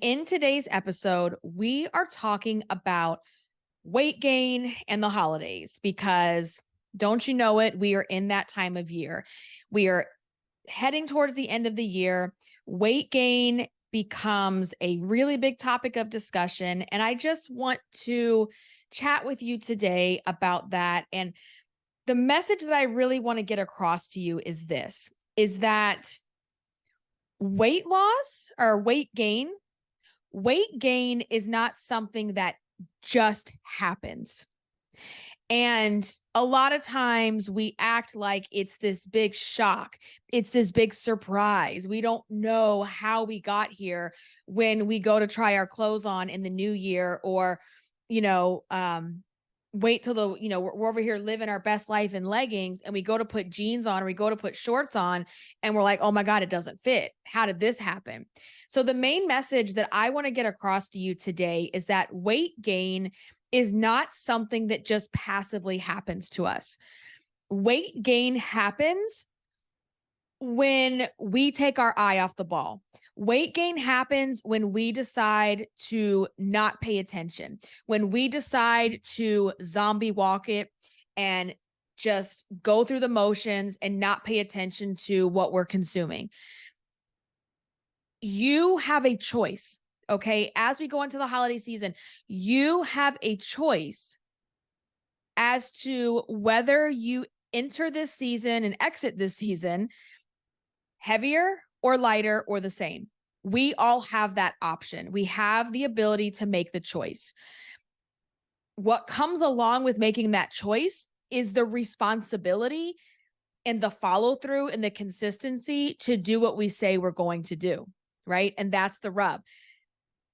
In today's episode, we are talking about weight gain and the holidays because don't you know it? We are in that time of year. We are heading towards the end of the year. Weight gain becomes a really big topic of discussion. And I just want to chat with you today about that. And the message that I really want to get across to you is this is that weight loss or weight gain is not something that just happens. And a lot of times we act like it's this big shock. It's this big surprise. We don't know how we got here when we go to try our clothes on in the new year or, you know, wait till we're over here living our best life in leggings and we go to put jeans on or we go to put shorts on and we're like, oh my God, it doesn't fit. How did this happen? So the main message that I want to get across to you today is that weight gain is not something that just passively happens to us. Weight gain happens when we take our eye off the ball. Weight gain happens when we decide to not pay attention, when we decide to zombie walk it and just go through the motions and not pay attention to what we're consuming. You have a choice, okay? As we go into the holiday season, you have a choice as to whether you enter this season and exit this season heavier or lighter or the same. We all have that option. We have the ability to make the choice. What comes along with making that choice is the responsibility and the follow through and the consistency to do what we say we're going to do, right? And that's the rub.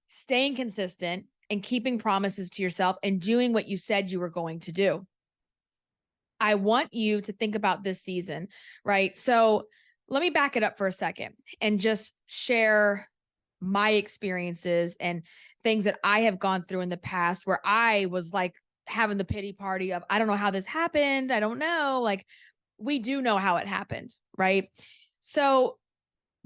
Staying consistent and keeping promises to yourself and doing what you said you were going to do. I want you to think about this season, right? So let me back it up for a second and just share my experiences and things that I have gone through in the past where I was like having the pity party of, I don't know how this happened. I don't know. Like, we do know how it happened, right? So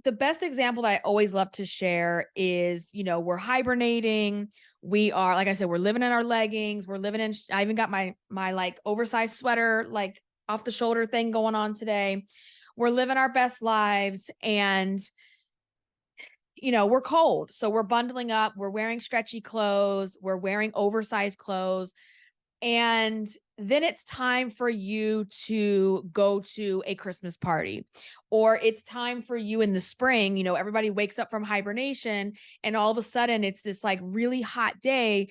the best example that I always love to share is, we're hibernating. We are, like I said, we're living in our leggings. We're living in, I even got my like oversized sweater, like off the shoulder thing going on today. We're living our best lives and, we're cold. So we're bundling up. We're wearing stretchy clothes. We're wearing oversized clothes. And then it's time for you to go to a Christmas party, or it's time for you in the spring. Everybody wakes up from hibernation and all of a sudden it's this like really hot day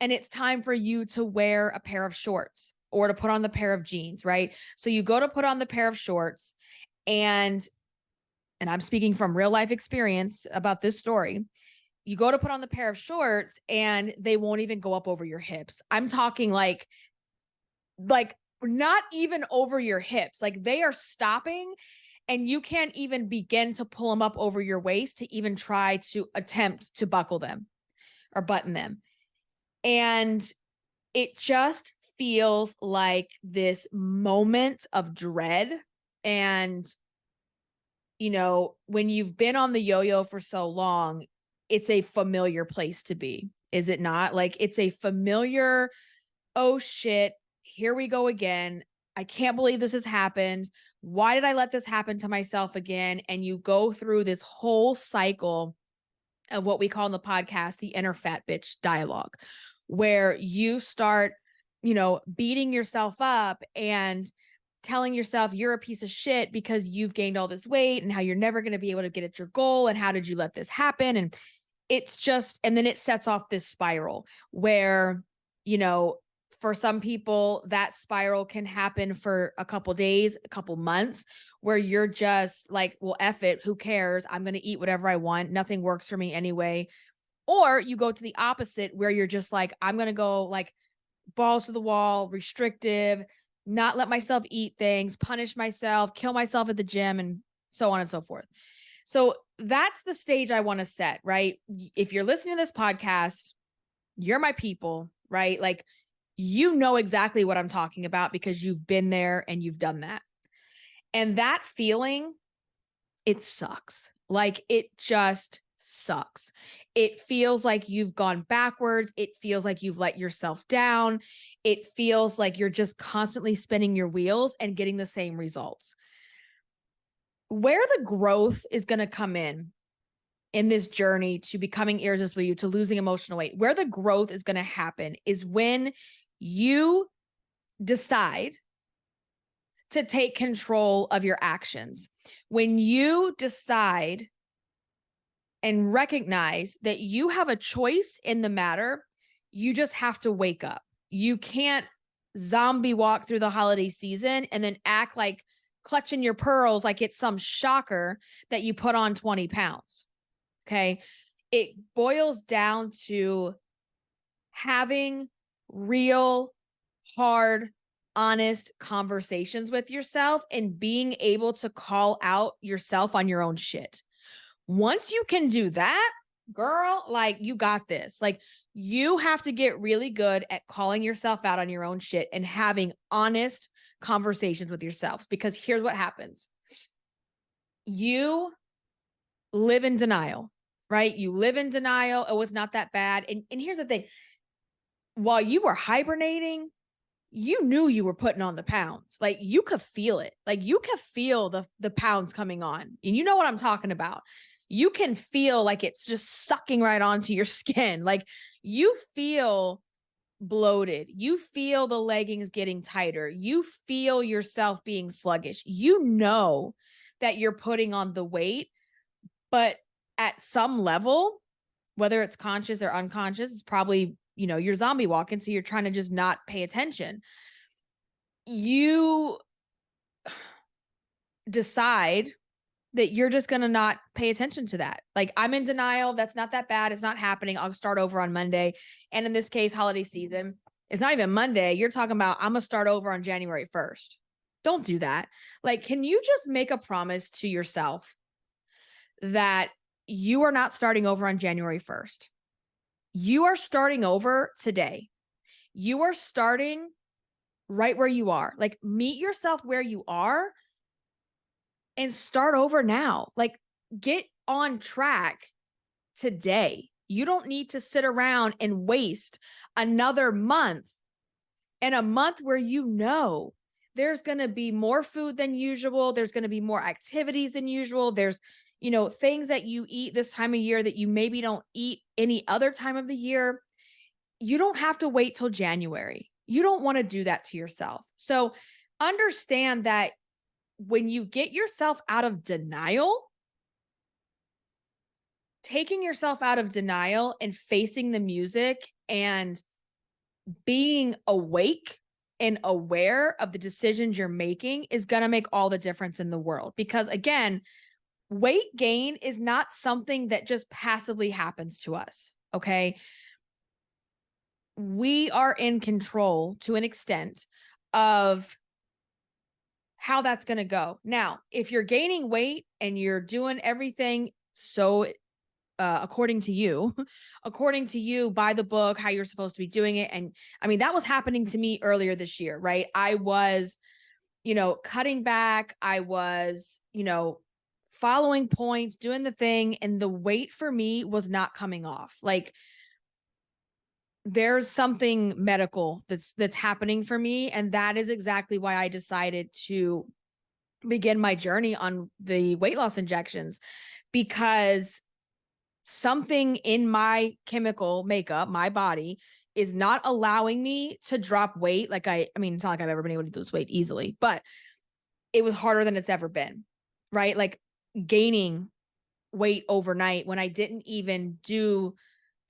and it's time for you to wear a pair of shorts or to put on the pair of jeans, right? So you go to put on the pair of shorts and I'm speaking from real life experience about this story. You go to put on the pair of shorts and they won't even go up over your hips. I'm talking like not even over your hips. Like they are stopping and you can't even begin to pull them up over your waist to even try to attempt to buckle them or button them. And it just feels like this moment of dread. And, when you've been on the yo-yo for so long, it's a familiar place to be, is it not? Like it's a familiar, oh shit, here we go again. I can't believe this has happened. Why did I let this happen to myself again? And you go through this whole cycle of what we call in the podcast, the inner fat bitch dialogue, where you start, beating yourself up and telling yourself you're a piece of shit because you've gained all this weight and how you're never going to be able to get at your goal. And how did you let this happen? And it's just, and then it sets off this spiral where, for some people that spiral can happen for a couple days, a couple months, where you're just like, well, F it, who cares? I'm going to eat whatever I want. Nothing works for me anyway. Or you go to the opposite where you're just like, I'm going to go like balls to the wall, restrictive, not let myself eat things, punish myself, kill myself at the gym, and so on and so forth. So that's the stage I want to set, right? If you're listening to this podcast, you're my people, right? Like, you know exactly what I'm talking about because you've been there and you've done that. And that feeling, it sucks. Like it just sucks. It feels like you've gone backwards. It feels like you've let yourself down. It feels like you're just constantly spinning your wheels and getting the same results. Where the growth is going to come in this journey to becoming irresistible you, to losing emotional weight, where the growth is going to happen is when you decide to take control of your actions. When you decide and recognize that you have a choice in the matter, you just have to wake up. You can't zombie walk through the holiday season and then act like clutching your pearls like it's some shocker that you put on 20 pounds. Okay. It boils down to having real, hard, honest conversations with yourself and being able to call out yourself on your own shit. Once you can do that, girl, like you got this. Like you have to get really good at calling yourself out on your own shit and having honest conversations with yourselves, because here's what happens. You live in denial, right? You live in denial. Oh, it's not that bad. And here's the thing. While you were hibernating, you knew you were putting on the pounds. Like you could feel it. Like you could feel the pounds coming on. And you know what I'm talking about. You can feel like it's just sucking right onto your skin. Like you feel bloated. You feel the leggings getting tighter. You feel yourself being sluggish. You know that you're putting on the weight, but at some level, whether it's conscious or unconscious, it's probably, you're zombie walking. So you're trying to just not pay attention. You decide that you're just going to not pay attention to that. Like I'm in denial. That's not that bad. It's not happening. I'll start over on Monday. And in this case, holiday season, it's not even Monday. You're talking about, I'm going to start over on January 1st. Don't do that. Like, can you just make a promise to yourself that you are not starting over on January 1st? You are starting over today. You are starting right where you are. Like meet yourself where you are and start over now. Like get on track today. You don't need to sit around and waste another month, and a month where there's going to be more food than usual. There's going to be more activities than usual. There's, things that you eat this time of year that you maybe don't eat any other time of the year. You don't have to wait till January. You don't want to do that to yourself. So understand that when you get yourself out of denial, taking yourself out of denial and facing the music and being awake and aware of the decisions you're making is going to make all the difference in the world. Because again, weight gain is not something that just passively happens to us. Okay. We are in control to an extent of how that's going to go. Now, if you're gaining weight and you're doing everything so according to you by the book, how you're supposed to be doing it. And I mean, that was happening to me earlier this year, right? I was, cutting back. I was, following points, doing the thing. And the weight for me was not coming off. Like there's something medical that's happening for me. And that is exactly why I decided to begin my journey on the weight loss injections, because something in my chemical makeup, my body, is not allowing me to drop weight. Like I mean, it's not like I've ever been able to lose weight easily, but it was harder than it's ever been, right? Like gaining weight overnight when I didn't even do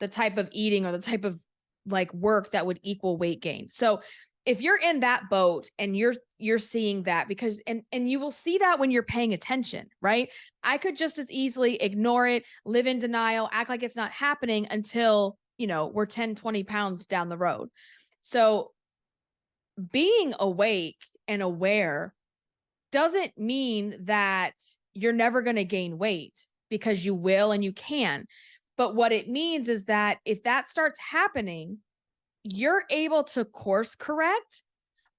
the type of eating or the type of like work that would equal weight gain. So if you're in that boat and you're seeing that, because and you will see that when you're paying attention, right? I could just as easily ignore it, live in denial, act like it's not happening until, we're 10, 20 pounds down the road. So being awake and aware doesn't mean that you're never going to gain weight, because you will and you can. But what it means is that if that starts happening, you're able to course correct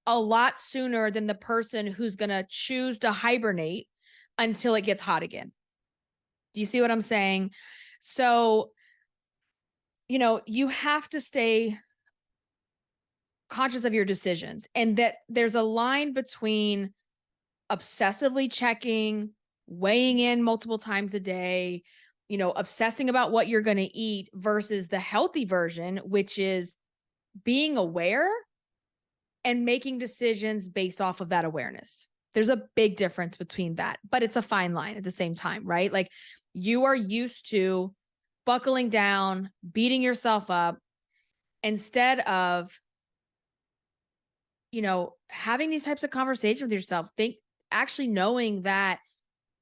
a lot sooner than the person who's going to choose to hibernate until it gets hot again. Do you see what I'm saying? So, you have to stay conscious of your decisions, and that there's a line between obsessively checking, weighing in multiple times a day, obsessing about what you're going to eat versus the healthy version, which is being aware and making decisions based off of that awareness. There's a big difference between that, but it's a fine line at the same time, right? Like, you are used to buckling down, beating yourself up instead of, having these types of conversations with yourself. Actually knowing that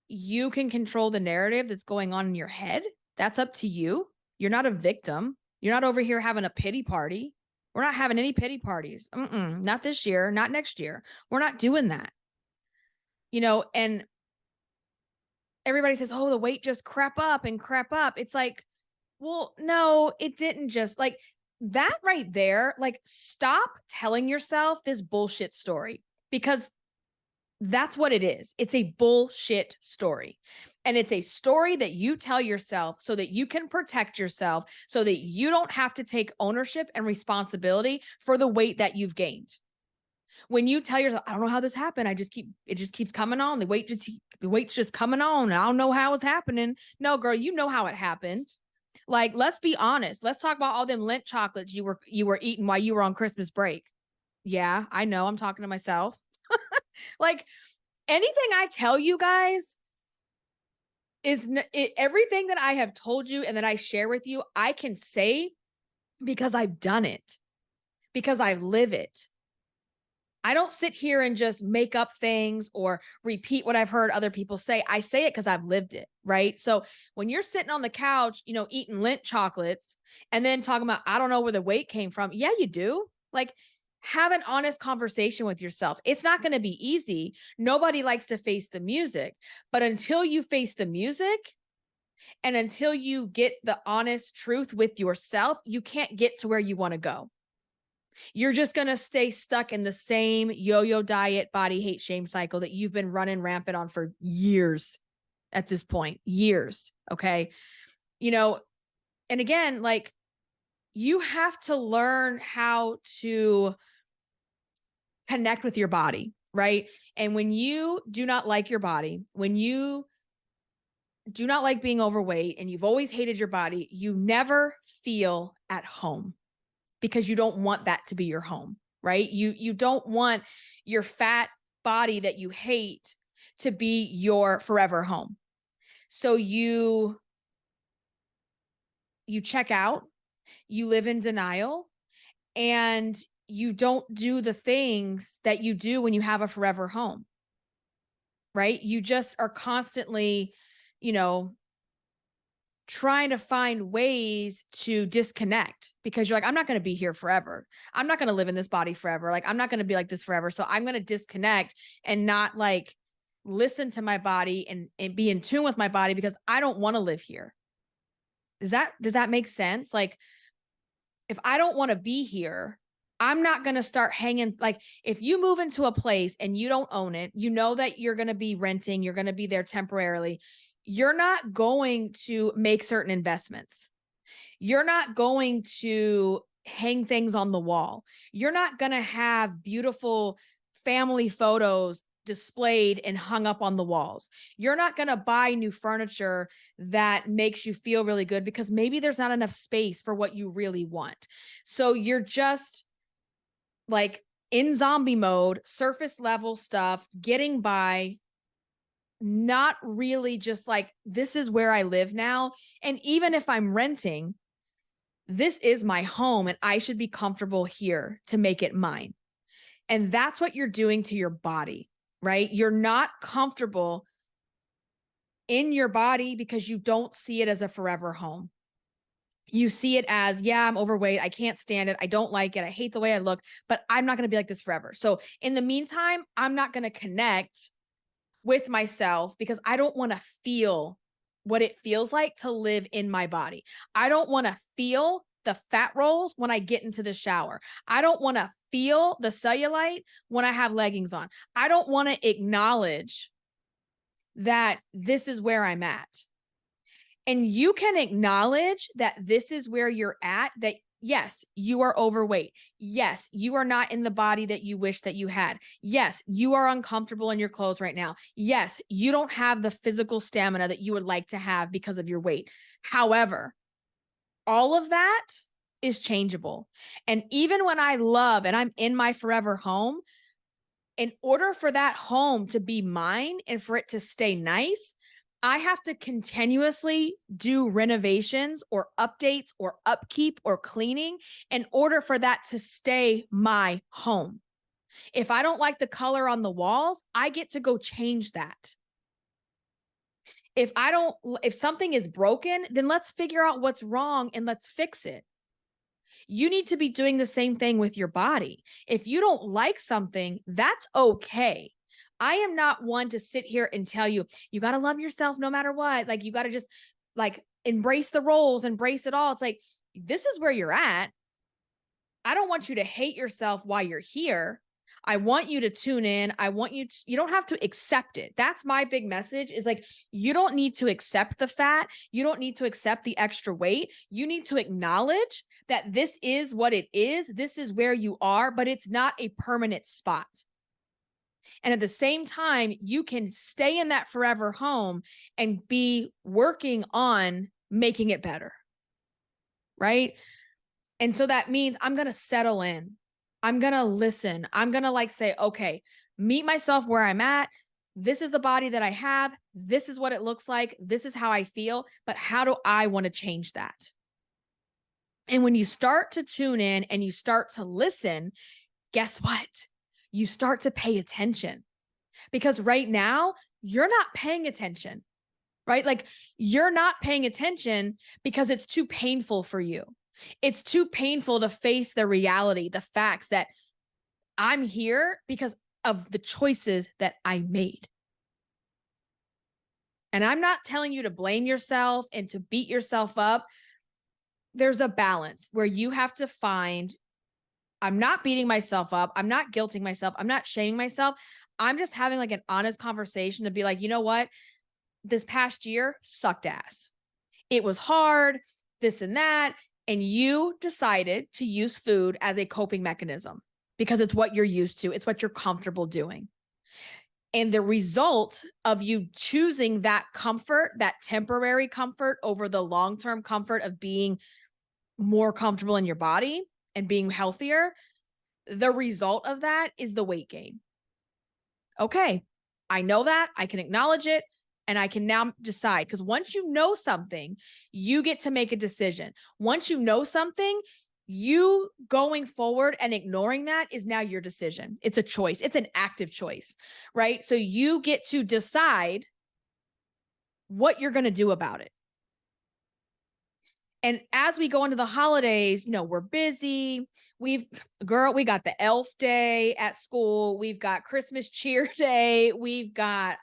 you can control the narrative that's going on in your head. That's up to you. You're not a victim. You're not over here having a pity party. We're not having any pity parties. Not this year, not next year. We're not doing that. And everybody says, oh, the weight just crept up and crept up. It's like, well, no, it didn't just like that right there. Like, stop telling yourself this bullshit story, because that's what it is. It's a bullshit story. And it's a story that you tell yourself so that you can protect yourself, so that you don't have to take ownership and responsibility for the weight that you've gained. When you tell yourself, I don't know how this happened. It just keeps coming on. The weight's just coming on. I don't know how it's happening. No, girl, you know how it happened. Like, let's be honest. Let's talk about all them Lindt chocolates you were eating while you were on Christmas break. Yeah, I know. I'm talking to myself. Like, anything I tell you guys everything that I have told you and that I share with you, I can say because I've done it, because I live it. I don't sit here and just make up things or repeat what I've heard other people say. I say it because I've lived it, right? So when you're sitting on the couch, eating Lindt chocolates and then talking about, I don't know where the weight came from. Yeah, you do. Like, have an honest conversation with yourself. It's not going to be easy. Nobody likes to face the music, but until you face the music and until you get the honest truth with yourself, you can't get to where you want to go. You're just going to stay stuck in the same yo-yo diet, body hate, shame cycle that you've been running rampant on for years at this point, years. Okay. And again, like, you have to learn how to connect with your body, right? And when you do not like your body, when you do not like being overweight and you've always hated your body, you never feel at home, because you don't want that to be your home, right? You don't want your fat body that you hate to be your forever home. So you check out, you live in denial, and you don't do the things that you do when you have a forever home, right? You just are constantly, trying to find ways to disconnect, because you're like, I'm not going to be here forever. I'm not going to live in this body forever. Like, I'm not going to be like this forever. So I'm going to disconnect and not like listen to my body and be in tune with my body, because I don't want to live here. Does that make sense? Like, if I don't want to be here, I'm not going to start hanging. Like, if you move into a place and you don't own it, that you're going to be renting, you're going to be there temporarily. You're not going to make certain investments. You're not going to hang things on the wall. You're not going to have beautiful family photos displayed and hung up on the walls. You're not going to buy new furniture that makes you feel really good, because maybe there's not enough space for what you really want. So you're just like in zombie mode, surface level stuff, getting by, not really just like, this is where I live now. And even if I'm renting, this is my home and I should be comfortable here to make it mine. And that's what you're doing to your body, right? You're not comfortable in your body because you don't see it as a forever home. You see it as, yeah, I'm overweight. I can't stand it. I don't like it. I hate the way I look, but I'm not going to be like this forever. So in the meantime, I'm not going to connect with myself because I don't want to feel what it feels like to live in my body. I don't want to feel the fat rolls when I get into the shower. I don't want to feel the cellulite when I have leggings on. I don't want to acknowledge that this is where I'm at. And you can acknowledge that this is where you're at, that yes, you are overweight. Yes, you are not in the body that you wish that you had. Yes, you are uncomfortable in your clothes right now. Yes, you don't have the physical stamina that you would like to have because of your weight. However, all of that is changeable. And even when I love and I'm in my forever home, in order for that home to be mine and for it to stay nice, I have to continuously do renovations or updates or upkeep or cleaning in order for that to stay my home. If I don't like the color on the walls, I get to go change that. If something is broken, then let's figure out what's wrong and let's fix it. You need to be doing the same thing with your body. If you don't like something, that's okay. I am not one to sit here and tell you, you got to love yourself no matter what. Like, you got to just like embrace the roles, embrace it all. It's like, this is where you're at. I don't want you to hate yourself while you're here. I want you to tune in. I want you to, you don't have to accept it. That's my big message, is like, you don't need to accept the fat. You don't need to accept the extra weight. You need to acknowledge that this is what it is. This is where you are, but it's not a permanent spot. And at the same time, you can stay in that forever home and be working on making it better. Right. And so that means I'm going to settle in. I'm going to listen. I'm going to like say, okay, meet myself where I'm at. This is the body that I have. This is what it looks like. This is how I feel. But how do I want to change that? And when you start to tune in and you start to listen, guess what? You start to pay attention, because right now you're not paying attention, right? Like, you're not paying attention because it's too painful for you. It's too painful to face the reality, the facts that I'm here because of the choices that I made. And I'm not telling you to blame yourself and to beat yourself up. There's a balance where you have to find, I'm not beating myself up. I'm not guilting myself. I'm not shaming myself. I'm just having like an honest conversation to be like, you know what? This past year sucked ass. It was hard, this and that. And you decided to use food as a coping mechanism because it's what you're used to. It's what you're comfortable doing. And the result of you choosing that comfort, that temporary comfort, over the long-term comfort of being more comfortable in your body and being healthier, the result of that is the weight gain. Okay, I know that. I can acknowledge it. And I can now decide, because once you know something, you get to make a decision. Once you know something, you going forward and ignoring that is now your decision. It's a choice. It's an active choice, right? So you get to decide what you're going to do about it. And as we go into the holidays, you know, we're busy. We got the elf day at school. We've got Christmas cheer day. We've got,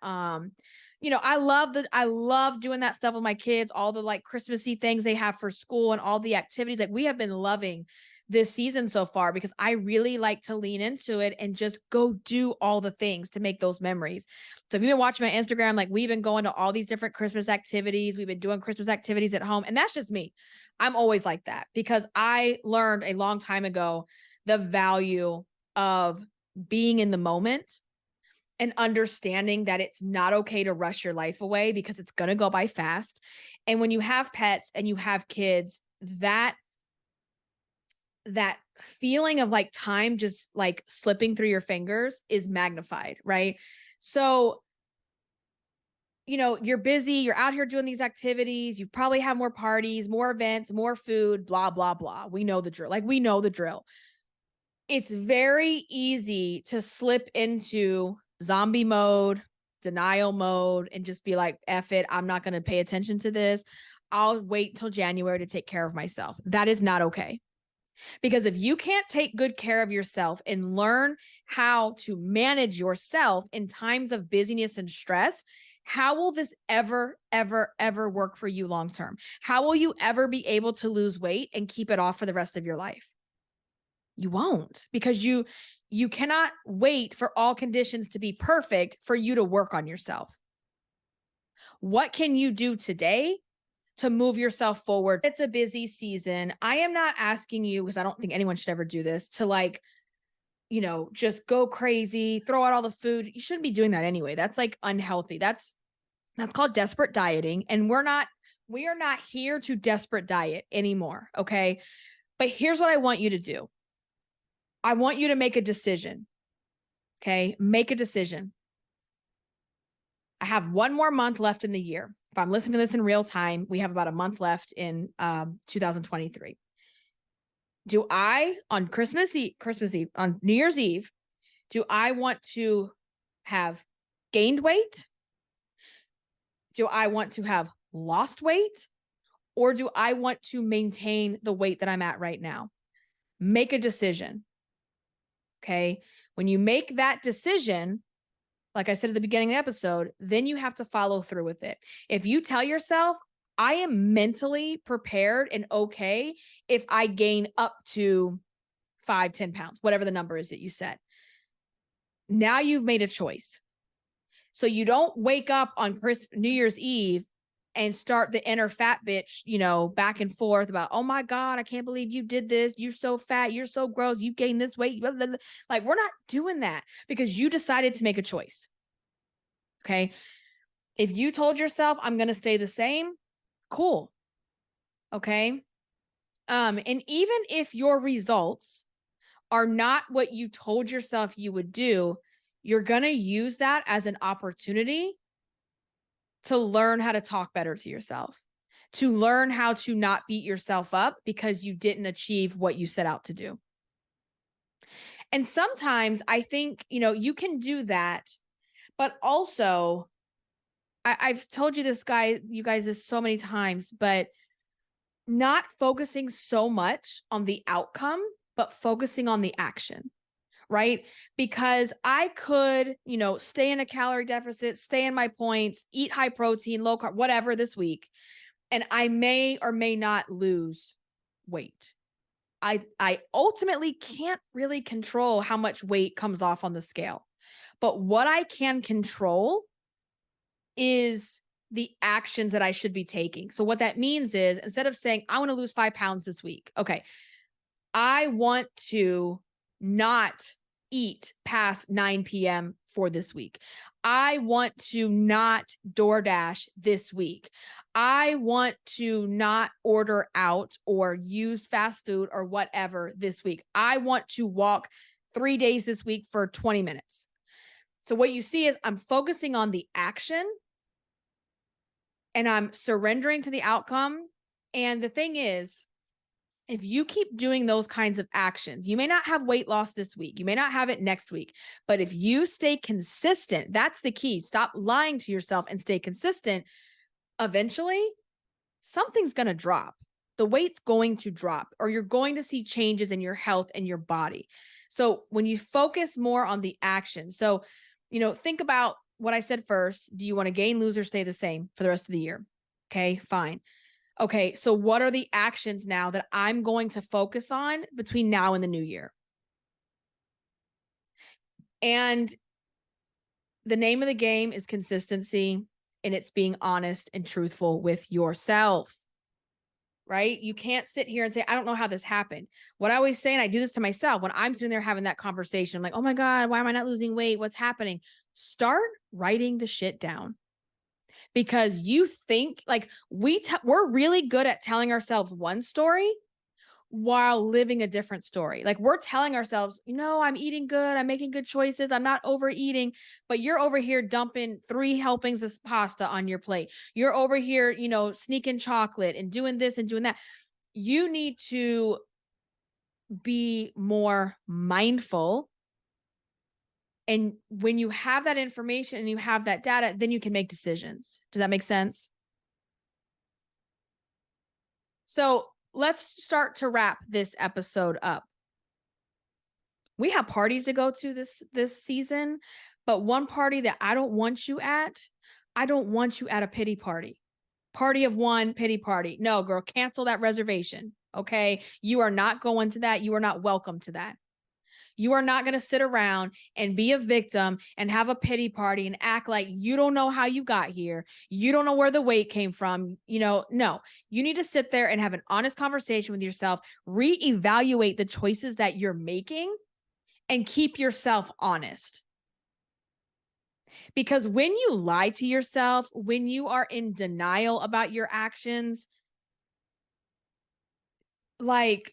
you know, I love doing that stuff with my kids, all the like Christmassy things they have for school and all the activities. Like, we have been loving this season so far because I really like to lean into it and just go do all the things to make those memories. So if you've been watching my Instagram, like, we've been going to all these different Christmas activities. We've been doing Christmas activities at home. And that's just me. I'm always like that because I learned a long time ago the value of being in the moment and understanding that it's not okay to rush your life away because it's going to go by fast. And when you have pets and you have kids, that feeling of like time just like slipping through your fingers is magnified, right? So, you know, you're busy, you're out here doing these activities, you probably have more parties, more events, more food, blah, blah, blah. We know the drill. Like, we know the drill. It's very easy to slip into zombie mode, denial mode, and just be like, F it, I'm not going to pay attention to this. I'll wait till January to take care of myself. That is not okay. Because if you can't take good care of yourself and learn how to manage yourself in times of busyness and stress, how will this ever, ever, ever work for you long term? How will you ever be able to lose weight and keep it off for the rest of your life? You won't, because you cannot wait for all conditions to be perfect for you to work on yourself. What can you do today to move yourself forward. It's a busy season. I am not asking you, because I don't think anyone should ever do this, to like, just go crazy, throw out all the food. You shouldn't be doing that anyway. That's like unhealthy. That's called desperate dieting. And we are not here to desperate diet anymore. Okay. But here's what I want you to do. I want you to make a decision. Okay. Make a decision. I have one more month left in the year. If I'm listening to this in real time, we have about a month left in 2023. Do I, on Christmas Eve, on New Year's Eve, do I want to have gained weight? Do I want to have lost weight? Or do I want to maintain the weight that I'm at right now? Make a decision. Okay. When you make that decision, like I said at the beginning of the episode, then you have to follow through with it. If you tell yourself, I am mentally prepared and okay if I gain up to 5-10 pounds, whatever the number is that you set. Now you've made a choice. So you don't wake up on New Year's Eve and start the inner fat bitch, back and forth about, oh my God, I can't believe you did this. You're so fat. You're so gross. You gained this weight. Blah, blah, blah. Like, we're not doing that because you decided to make a choice. Okay. If you told yourself, I'm going to stay the same, cool. Okay. And even if your results are not what you told yourself you would do, you're going to use that as an opportunity to learn how to talk better to yourself, to learn how to not beat yourself up because you didn't achieve what you set out to do. And sometimes I think, you can do that, but also I've told you guys this so many times, but not focusing so much on the outcome, but focusing on the action. Right? Because I could, stay in a calorie deficit, stay in my points, eat high protein, low carb, whatever this week. And I may or may not lose weight. I ultimately can't really control how much weight comes off on the scale. But what I can control is the actions that I should be taking. So what that means is, instead of saying, I want to lose 5 pounds this week. Okay. I want to not eat past 9 p.m. for this week. I want to not DoorDash this week. I want to not order out or use fast food or whatever this week. I want to walk 3 days this week for 20 minutes. So what you see is I'm focusing on the action and I'm surrendering to the outcome. And the thing is, if you keep doing those kinds of actions, you may not have weight loss this week. You may not have it next week. But if you stay consistent, that's the key. Stop lying to yourself and stay consistent. Eventually, something's going to drop. The weight's going to drop, or you're going to see changes in your health and your body. So when you focus more on the action, so, think about what I said first. Do you want to gain, lose, or stay the same for the rest of the year? Okay, fine. Okay, so what are the actions now that I'm going to focus on between now and the new year? And the name of the game is consistency, and it's being honest and truthful with yourself, right? You can't sit here and say, I don't know how this happened. What I always say, and I do this to myself, when I'm sitting there having that conversation, I'm like, oh my God, why am I not losing weight? What's happening? Start writing the shit down. Because you think like we're really good at telling ourselves one story while living a different story. Like, we're telling ourselves, I'm eating good. I'm making good choices. I'm not overeating, but you're over here dumping 3 helpings of pasta on your plate. You're over here, sneaking chocolate and doing this and doing that. You need to be more mindful. And when you have that information and you have that data, then you can make decisions. Does that make sense? So let's start to wrap this episode up. We have parties to go to this season, but one party that I don't want you at a pity party. Party of one, pity party. No, girl, cancel that reservation. Okay. You are not going to that. You are not welcome to that. You are not going to sit around and be a victim and have a pity party and act like you don't know how you got here. You don't know where the weight came from. No, you need to sit there and have an honest conversation with yourself, reevaluate the choices that you're making, and keep yourself honest. Because when you lie to yourself, when you are in denial about your actions, like,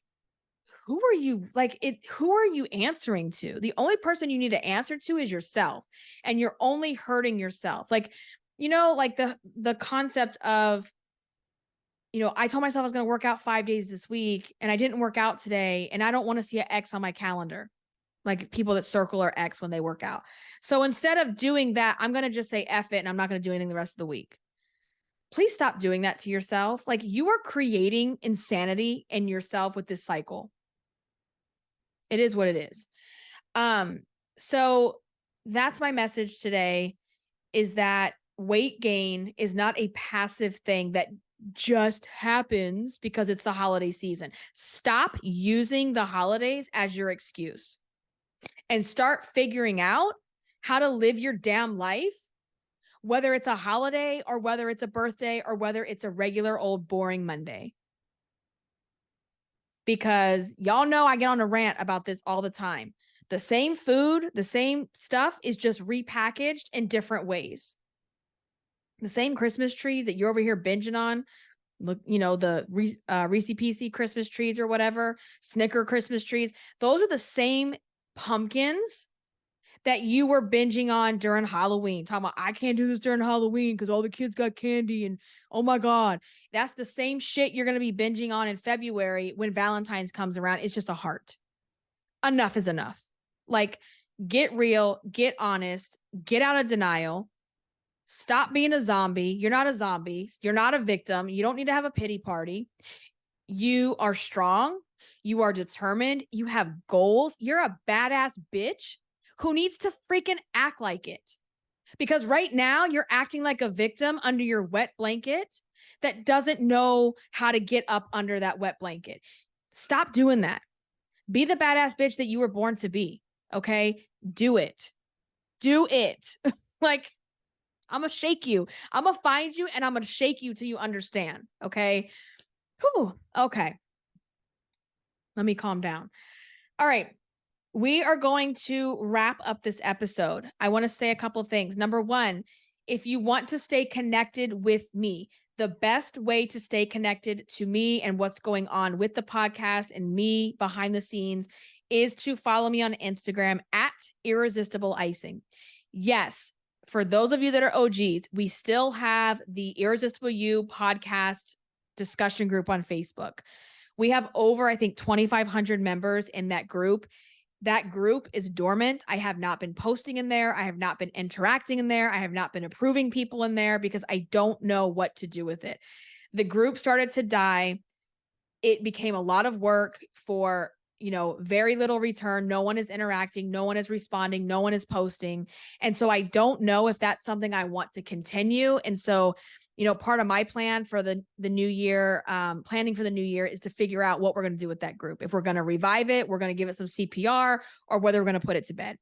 who are you answering to? The only person you need to answer to is yourself, and you're only hurting yourself. Like the concept of, I told myself I was going to work out 5 days this week and I didn't work out today, and I don't want to see an X on my calendar. Like people that circle or X when they work out. So instead of doing that, I'm going to just say F it and I'm not going to do anything the rest of the week. Please stop doing that to yourself. Like, you are creating insanity in yourself with this cycle. It is what it is. So that's my message today, is that weight gain is not a passive thing that just happens because it's the holiday season. Stop using the holidays as your excuse and start figuring out how to live your damn life, whether it's a holiday or whether it's a birthday or whether it's a regular old boring Monday. Because y'all know I get on a rant about this all the time. The same food, the same stuff is just repackaged in different ways. The same Christmas trees that you're over here binging on, look, the Reese's PC Christmas trees or whatever, Snicker Christmas trees. Those are the same pumpkins that you were binging on during Halloween. Talking about, I can't do this during Halloween because all the kids got candy and oh my God. That's the same shit you're going to be binging on in February when Valentine's comes around. It's just a heart. Enough is enough. Like, get real, get honest, get out of denial. Stop being a zombie. You're not a zombie. You're not a victim. You don't need to have a pity party. You are strong. You are determined. You have goals. You're a badass bitch who needs to freaking act like it. Because right now you're acting like a victim under your wet blanket that doesn't know how to get up under that wet blanket. Stop doing that. Be the badass bitch that you were born to be. Okay? Do it. Do it. Like, I'm going to shake you. I'm going to find you and I'm going to shake you till you understand. Okay? Whew. Okay. Let me calm down. All right. We are going to wrap up this episode. I want to say a couple of things. Number one, if you want to stay connected with me, the best way to stay connected to me and what's going on with the podcast and me behind the scenes is to follow me on Instagram at Irresistible Icing. Yes, for those of you that are OGs, we still have the Irresistible You podcast discussion group on Facebook. We have over, I think, 2,500 members in that group. That group is dormant. I have not been posting in there. I have not been interacting in there. I have not been approving people in there because I don't know what to do with it. The group started to die. It became a lot of work for, very little return. No one is interacting. No one is responding. No one is posting. And so I don't know if that's something I want to continue. And so, part of my plan for the new year, planning for the new year, is to figure out what we're going to do with that group. If we're going to revive it, we're going to give it some CPR, or whether we're going to put it to bed.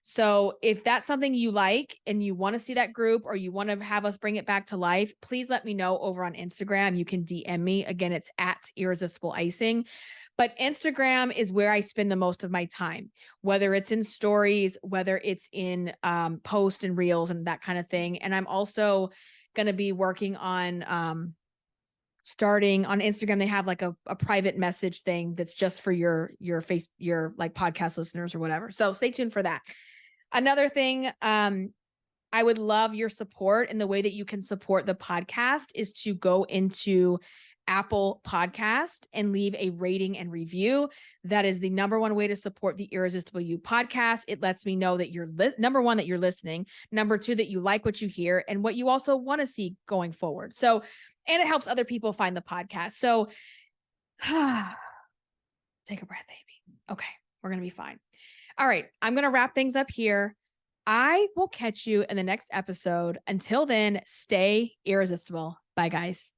So if that's something you like and you want to see that group, or you want to have us bring it back to life, please let me know over on Instagram. You can DM me. Again, it's at Irresistible Icing. But Instagram is where I spend the most of my time, whether it's in stories, whether it's in posts and reels and that kind of thing. And I'm also going to be working on starting on Instagram. They have like a private message thing that's just for your like podcast listeners or whatever. So stay tuned for that. Another thing, I would love your support, and the way that you can support the podcast is to go into Apple Podcast and leave a rating and review. That is the number one way to support the Irresistible You podcast. It lets me know that you're number one, that you're listening. Number two, that you like what you hear and what you also want to see going forward. So, and it helps other people find the podcast. So take a breath, baby. Okay. We're going to be fine. All right. I'm going to wrap things up here. I will catch you in the next episode. Until then, stay irresistible. Bye, guys.